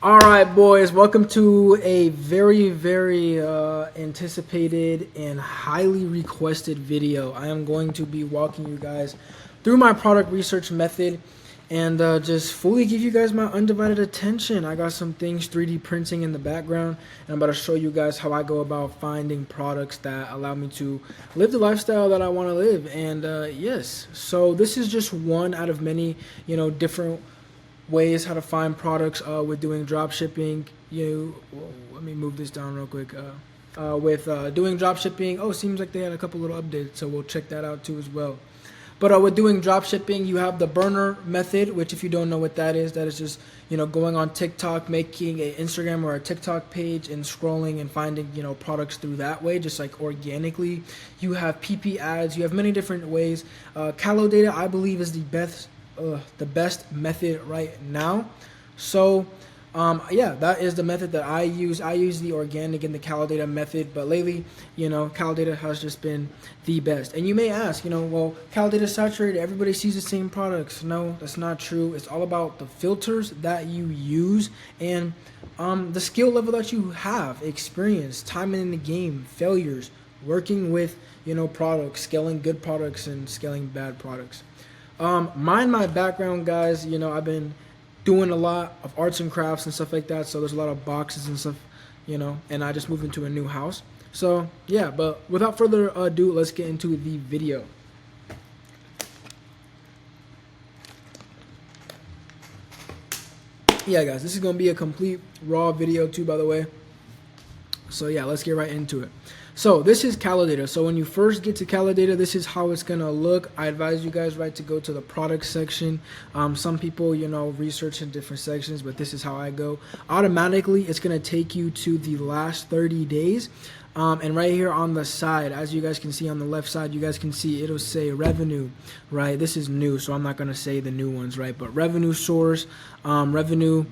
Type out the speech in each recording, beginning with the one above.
All right, boys, welcome to a very anticipated and highly requested video. I am going to be walking you guys through my product research method and just fully give you guys my undivided attention. I got some things 3D printing in the background, and I'm about to show you guys how I go about finding products that allow me to live the lifestyle that I want to live. And yes, so this is just one out of many, different ways how to find products with doing drop shipping. Let me move this down real quick. With doing drop shipping, seems like they had a couple little updates, so we'll check that out too as well. But with doing drop shipping, you have the burner method, which if you don't know what that is just going on TikTok, making an Instagram or a TikTok page and scrolling and finding products through that way, just like organically. You have PP ads. You have many different ways. Kalodata, I believe, is the best method right now. So yeah, that is the method that I use. I use the organic and the Kalodata method, but lately, Kalodata has just been the best. And you may ask, well, Kalodata is saturated, everybody sees the same products. No, that's not true. It's all about the filters that you use and the skill level that you have, experience, time in the game, failures, working with products, scaling good products and scaling bad products. My background, guys, I've been doing a lot of arts and crafts and stuff like that, so there's a lot of boxes and stuff, and I just moved into a new house. So yeah, but without further ado, let's get into the video. Yeah, guys, this is gonna be a complete raw video too, by the way. So yeah, let's get right into it. So this is Kalodata. So when you first get to Kalodata, this is how it's gonna look. I advise you guys to go to the product section. Some people research in different sections, but this is how I go. Automatically, it's gonna take you to the last 30 days. And right here on the side, as you guys can see on the left side, you guys can see it'll say revenue, right? This is new, so I'm not gonna say the new ones, right? But revenue source, revenue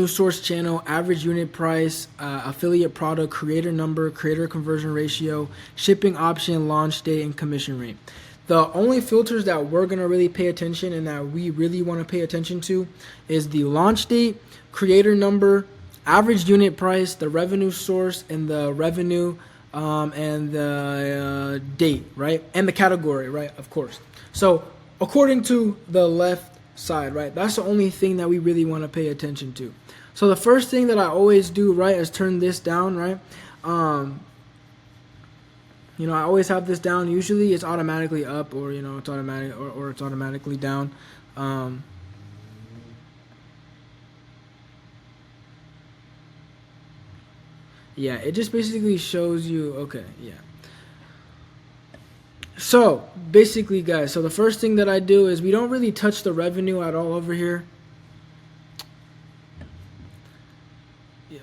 source, channel, average unit price, affiliate product, creator number, creator conversion ratio, shipping option, launch date, and commission rate. The only filters that we're going to really pay attention and that we really want to pay attention to is the launch date, creator number, average unit price, the revenue source, and the revenue and the date, right? And the category, right? Of course. So according to the left side, right? That's the only thing that we really want to pay attention to. So the first thing that I always do, right, is turn this down, right? I always have this down. Usually it's automatically up, or it's automatic, or it's automatically down. Yeah, it just basically shows you. Okay, yeah. So basically, guys, so the first thing that I do is we don't really touch the revenue at all over here. Yeah.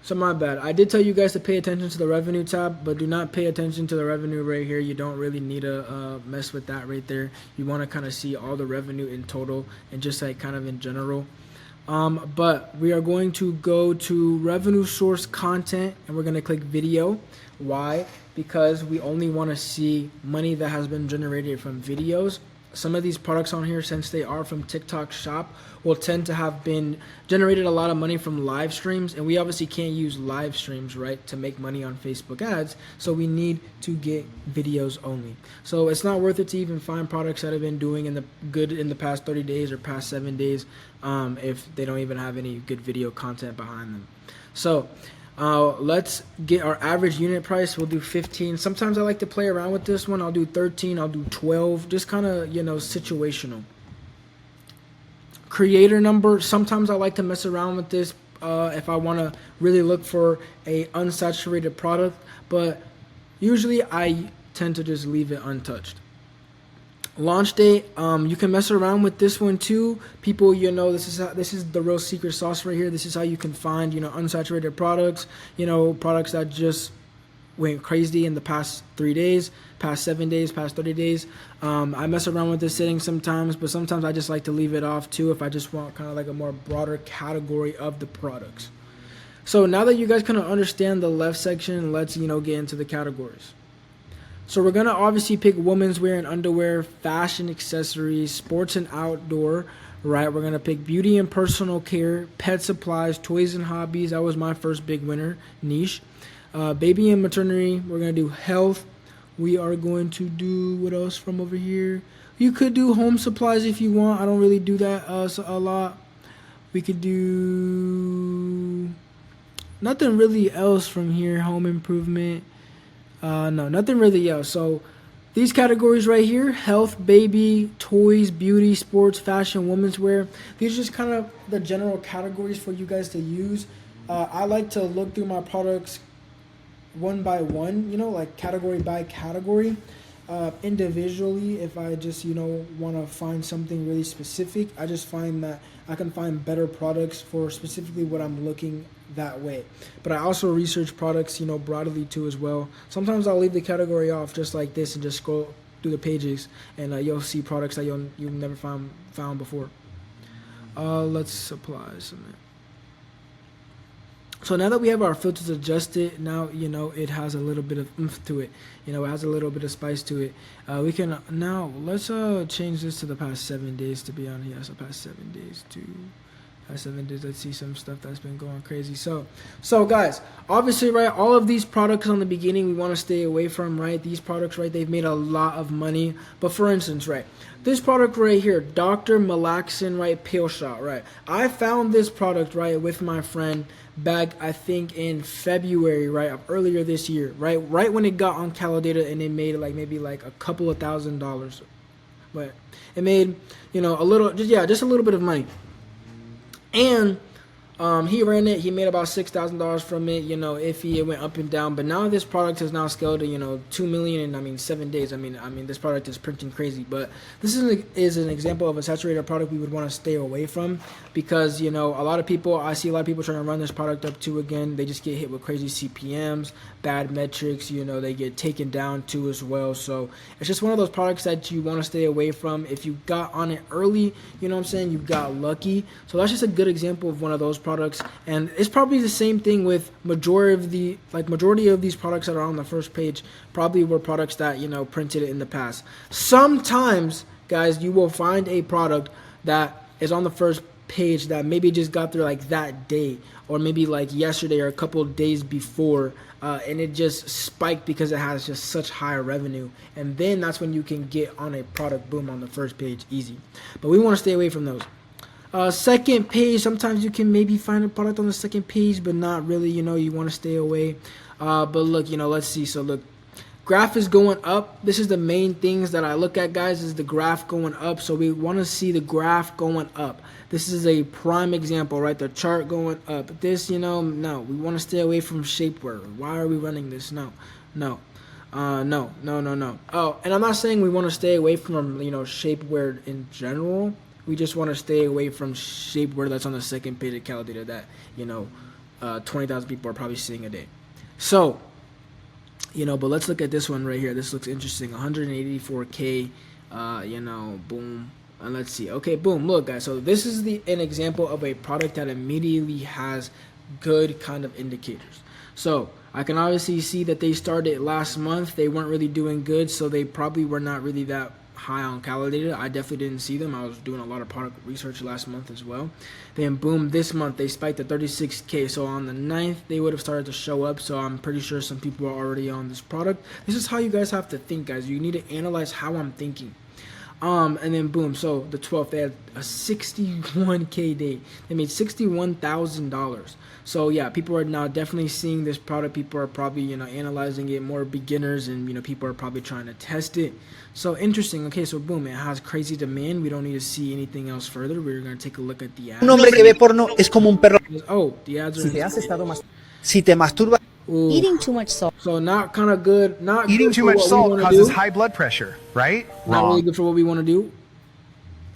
So my bad. I did tell you guys to pay attention to the revenue tab, but do not pay attention to the revenue right here. You don't really need to mess with that right there. You want to kind of see all the revenue in total and just like kind of in general. But we are going to go to revenue source content and we're going to click video. Why? Because we only want to see money that has been generated from videos. Some of these products on here, since they are from TikTok shop, will tend to have been generated a lot of money from live streams, and we obviously can't use live streams, right, to make money on Facebook ads, so we need to get videos only. So it's not worth it to even find products that have been doing in the past 30 days or past 7 days if they don't even have any good video content behind them. So let's get our average unit price. We'll do 15. Sometimes I like to play around with this one. I'll do 13. I'll do 12. Just kind of, situational. Creator number. Sometimes I like to mess around with this if I want to really look for a unsaturated product. But usually I tend to just leave it untouched. Launch date, you can mess around with this one too. People, this is the real secret sauce right here. This is how you can find, unsaturated products, products that just went crazy in the past 3 days, past 7 days, past 30 days. I mess around with this setting sometimes, but sometimes I just like to leave it off too if I just want kind of like a more broader category of the products. So now that you guys kind of understand the left section, let's, get into the categories. So we're going to obviously pick women's wear and underwear, fashion accessories, sports and outdoor, right? We're gonna pick beauty and personal care, pet supplies, toys and hobbies. That was my first big winner niche. Baby and maternity. We're gonna do health. We are going to do what else from over here? You could do home supplies if you want. I don't really do that a lot. We could do nothing really else from here. Home improvement. No, nothing really else. So these categories right here: health, baby, toys, beauty, sports, fashion, women's wear. These are just kind of the general categories for you guys to use. I like to look through my products one by one, like category by category. Individually, if I just want to find something really specific, I just find that I can find better products for specifically what I'm looking that way. But I also research products broadly too as well. Sometimes I'll leave the category off just like this and just scroll through the pages, and you'll see products that you've never found before. Let's apply some. So now that we have our filters adjusted, now it has a little bit of oomph to it. It has a little bit of spice to it. We can now let's change this to the past 7 days to be on here. So past 7 days to past 7 days. Let's see some stuff that's been going crazy. So guys, obviously, right, all of these products on the beginning we want to stay away from, right? These products, right, they've made a lot of money. But for instance, right, this product right here, Dr. Malaxin, right, pill shot, right? I found this product, right, with my friend back, I think, in February, right, of earlier this year, right when it got on Kalodata, and it made maybe a couple of $1,000s, but it made a little, just a little bit of money. And he ran it. He made about $6,000 from it. Iffy, it went up and down. But now this product has now scaled to 2 million in 7 days. I mean this product is printing crazy. But this is an example of a saturated product we would want to stay away from, because I see a lot of people trying to run this product up too. Again, they just get hit with crazy CPMs, bad metrics. They get taken down too as well. So it's just one of those products that you want to stay away from. If you got on it early, you got lucky. So that's just a good example of one of those products. And it's probably the same thing with majority of these products that are on the first page probably were products that printed it in the past. Sometimes, guys, you will find a product that is on the first page that maybe just got there that day, or maybe yesterday or a couple of days before, and it just spiked because it has just such high revenue. And then that's when you can get on a product boom on the first page easy. But we want to stay away from those. Second page, sometimes you can maybe find a product on the second page, but not really. You want to stay away. But look, let's see. So look, graph is going up. This is the main things that I look at, guys, is the graph going up. So we want to see the graph going up. This is a prime example, right? The chart going up. This, no, we want to stay away from shapewear. Why are we running this? No. No. Oh, and I'm not saying we want to stay away from, shapewear in general. We just want to stay away from shapewear that's on the second page of Kalodata that, 20,000 people are probably seeing a day. So, but let's look at this one right here. This looks interesting. 184K, boom. And let's see. Okay, boom. Look, guys. So this is an example of a product that immediately has good kind of indicators. So I can obviously see that they started last month. They weren't really doing good, so they probably were not really that high on Kalodata. I definitely didn't see them. I was doing a lot of product research last month as well. Then boom, this month they spiked to 36K. So on the 9th they would have started to show up. So I'm pretty sure some people are already on this product. This is how you guys have to think, guys. You need to analyze how I'm thinking. And then boom, so the 12th they had a 61K day. They made $61,000. So yeah, people are now definitely seeing this product. People are probably analyzing it, more beginners, and people are probably trying to test it. So interesting. Okay, so boom, it has crazy demand. We don't need to see anything else further. We're going to take a look at the ads. Un hombre que ve porno es como un perro. Oh, the ads are Si te masturbas. Ooh. Eating too much salt. So not kind of good. Not eating good too for much what salt we wanna causes do. high blood pressure, right? Not Wrong. really good for what we want to do.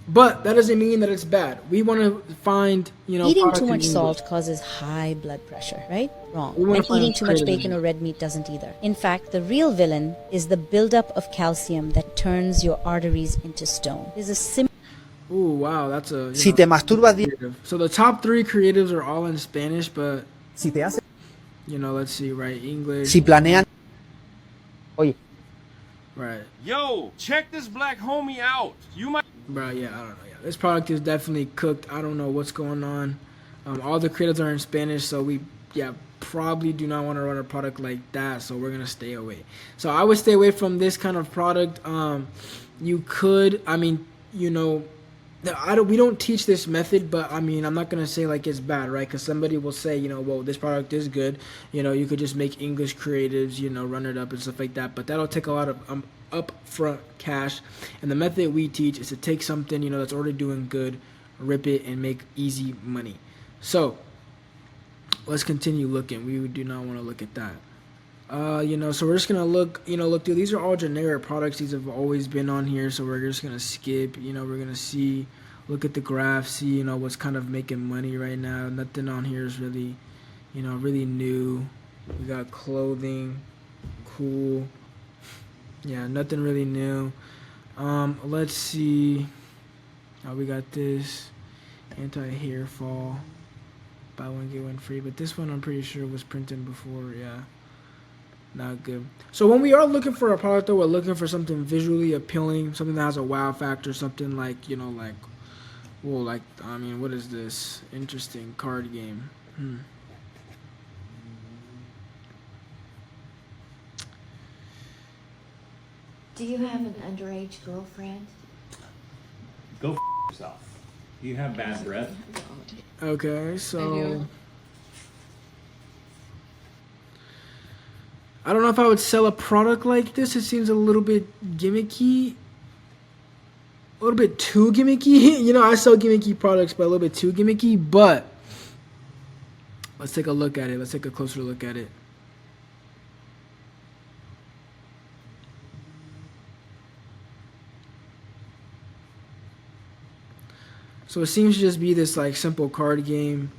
But that doesn't mean that it's bad. We want to find, Eating too much salt causes high blood pressure, right? Wrong. And eating too much bacon or red meat doesn't either. In fact, the real villain is the buildup of calcium that turns your arteries into stone. There's a Ooh, wow, that's a. Si te masturbas. So the top 3 creatives are all in Spanish, but Si te hace. let's see, right? English. Si planean. Oye. Right. Yo, check this black homie out. You might. Bro, yeah, I don't know. Yeah, this product is definitely cooked. I don't know what's going on. All the creatives are in Spanish, so we, yeah, probably do not want to run a product like that. So we're gonna stay away. So I would stay away from this kind of product. You could, I mean, you know, we don't teach this method, but I mean, I'm not gonna say like it's bad, right? Because somebody will say, you know, well, this product is good. You know, you could just make English creatives, you know, run it up and stuff like that. But that'll take a lot of upfront cash. And the method we teach is to take something, you know, that's already doing good, rip it, and make easy money. So let's continue looking. We do not want to look at that. You know, so we're just gonna look through. These are all generic products. These have always been on here, so we're just gonna skip. You know, we're gonna see, look at the graph, see, you know, what's kind of making money right now. Nothing on here is really, you know, really new. We got clothing, cool. Yeah, nothing really new. Let's see. Oh, we got this anti-hair fall, buy one get one free. But this one I'm pretty sure was printed before. Yeah. Not good. So when we are looking for a product, though, we're looking for something visually appealing, something that has a wow factor, something like, you know, like, well, like, I mean, what is this? Interesting card game. Do you have an underage girlfriend? Go yourself. You have bad breath. Okay, so I don't know if I would sell a product like this. It seems a little bit gimmicky. A little bit too gimmicky. You know, I sell gimmicky products, but a little bit too gimmicky. But let's take a look at it. Let's take a closer look at it. So it seems to just be this like simple card game.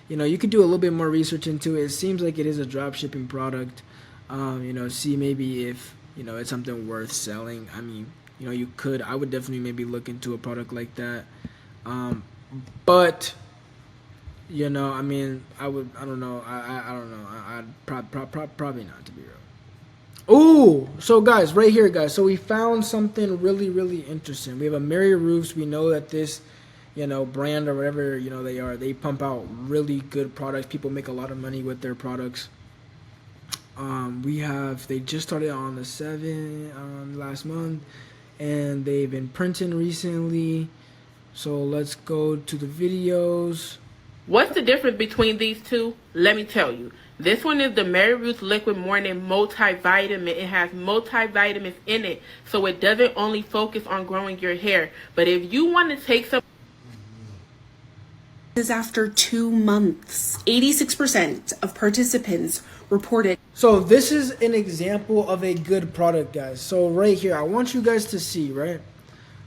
You know, you could do a little bit more research into it. It seems like it is a drop shipping product. You know, see maybe if, you know, it's something worth selling. I mean, you know, you could, I would definitely maybe look into a product like that. But, you know, I mean, I don't know. I don't know. I'd probably not, to be real. Ooh, so guys, right here, guys. So we found something really, really interesting. We have a Mary Roofs. We know that this, you know, brand or whatever, you know, they pump out really good products. People make a lot of money with their products. They just started on the 7th last month, and they've been printing recently. So let's go to the videos. What's the difference between these two? Let me tell you. This one is the Mary Ruth Liquid Morning Multivitamin. It has multivitamins in it, so it doesn't only focus on growing your hair. But if you want to take some... Is after 2 months. 86% of participants reported. So this is an example of a good product, guys. So right here, I want you guys to see, right?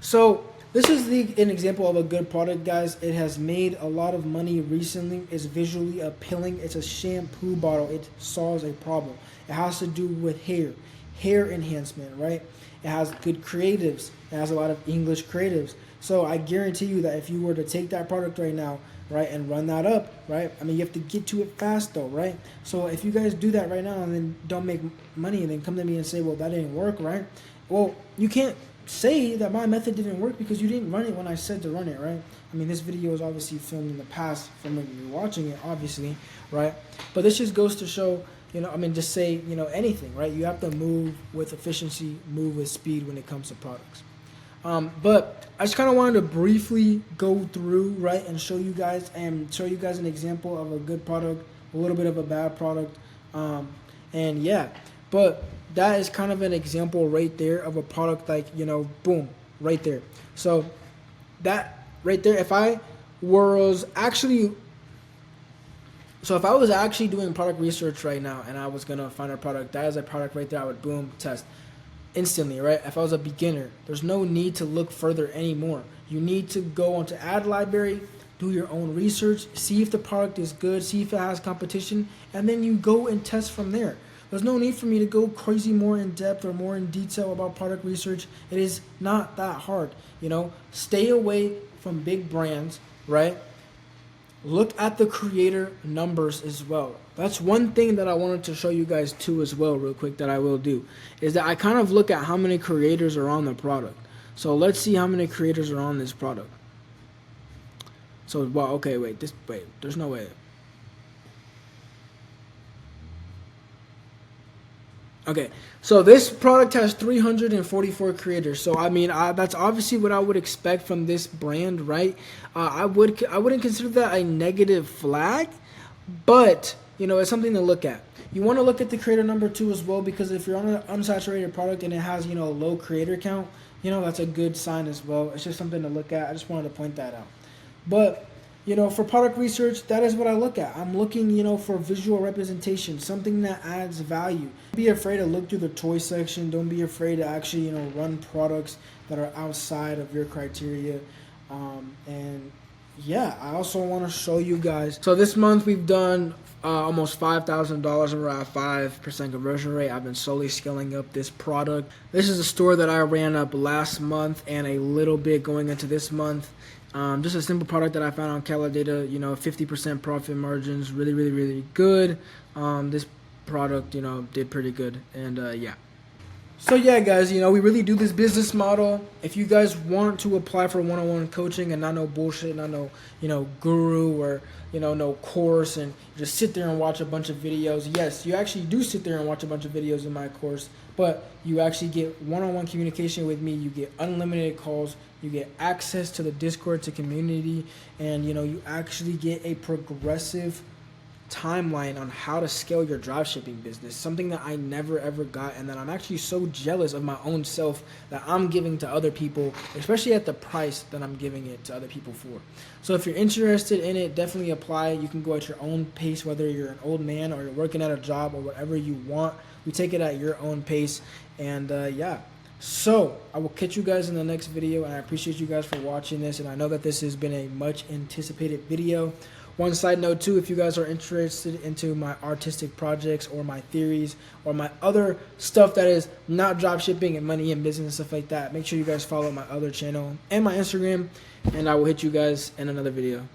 So this is an example of a good product, guys. It has made a lot of money recently. It's visually appealing. It's a shampoo bottle. It solves a problem. It has to do with hair enhancement, right? It has good creatives. It has a lot of English creatives. So I guarantee you that if you were to take that product right now, right, and run that up, right, I mean, you have to get to it fast, though, right? So if you guys do that right now and then don't make money and then come to me and say, well, that didn't work, right? Well, you can't say that my method didn't work because you didn't run it when I said to run it, right? I mean, this video is obviously filmed in the past from when you're watching it, obviously, right? But this just goes to show, you know, I mean, just say, you know, anything, right? You have to move with efficiency, move with speed when it comes to products. But I just kind of wanted to briefly go through, right, and show you guys an example of a good product, a little bit of a bad product, and yeah. But that is kind of an example right there of a product, like, you know, boom, right there. So that right there, if I was actually doing product research right now and I was gonna find a product, that is a product right there, I would boom, test instantly, right? If I was a beginner, there's no need to look further anymore. You need to go onto ad library, do your own research, see if the product is good, see if it has competition, and then you go and test from there. There's no need for me to go crazy more in depth or more in detail about product research. It is not that hard, you know? Stay away from big brands, right? Look at the creator numbers as well. That's one thing that I wanted to show you guys too as well, real quick, that I will do, is that I kind of look at how many creators are on the product. So let's see how many creators are on this product. So, wow, okay, wait, there's no way. Okay, so this product has 344 creators. So I mean, that's obviously what I would expect from this brand, right? I wouldn't consider that a negative flag, but you know, it's something to look at. You want to look at the creator number 2 as well, because if you're on an unsaturated product and it has, you know, a low creator count, you know, that's a good sign as well. It's just something to look at. I just wanted to point that out. But you know, for product research, that is what I look at. I'm looking, you know, for visual representation, something that adds value. Don't be afraid to look through the toy section. Don't be afraid to actually, you know, run products that are outside of your criteria. And yeah, I also want to show you guys. So this month we've done almost $5,000 and we're at 5% conversion rate. I've been slowly scaling up this product. This is a store that I ran up last month and a little bit going into this month. Just a simple product that I found on Kalodata, you know, 50% profit margins, really good. This product, you know, did pretty good, and yeah. So yeah, guys, you know, we really do this business model. If you guys want to apply for one-on-one coaching and not no bullshit, not no, you know, guru or, you know, no course, and just sit there and watch a bunch of videos. Yes, you actually do sit there and watch a bunch of videos in my course, but you actually get one-on-one communication with me. You get unlimited calls. You get access to the Discord, to community, and, you know, you actually get a progressive timeline on how to scale your dropshipping business, something that I never ever got, and that I'm actually so jealous of my own self that I'm giving to other people, especially at the price that I'm giving it to other people for. So if you're interested in it, definitely apply. You can go at your own pace, whether you're an old man or you're working at a job or whatever you want. We take it at your own pace, and yeah. So I will catch you guys in the next video, and I appreciate you guys for watching this, and I know that this has been a much anticipated video. One side note too, if you guys are interested into my artistic projects or my theories or my other stuff that is not drop shipping and money and business and stuff like that, make sure you guys follow my other channel and my Instagram, and I will hit you guys in another video.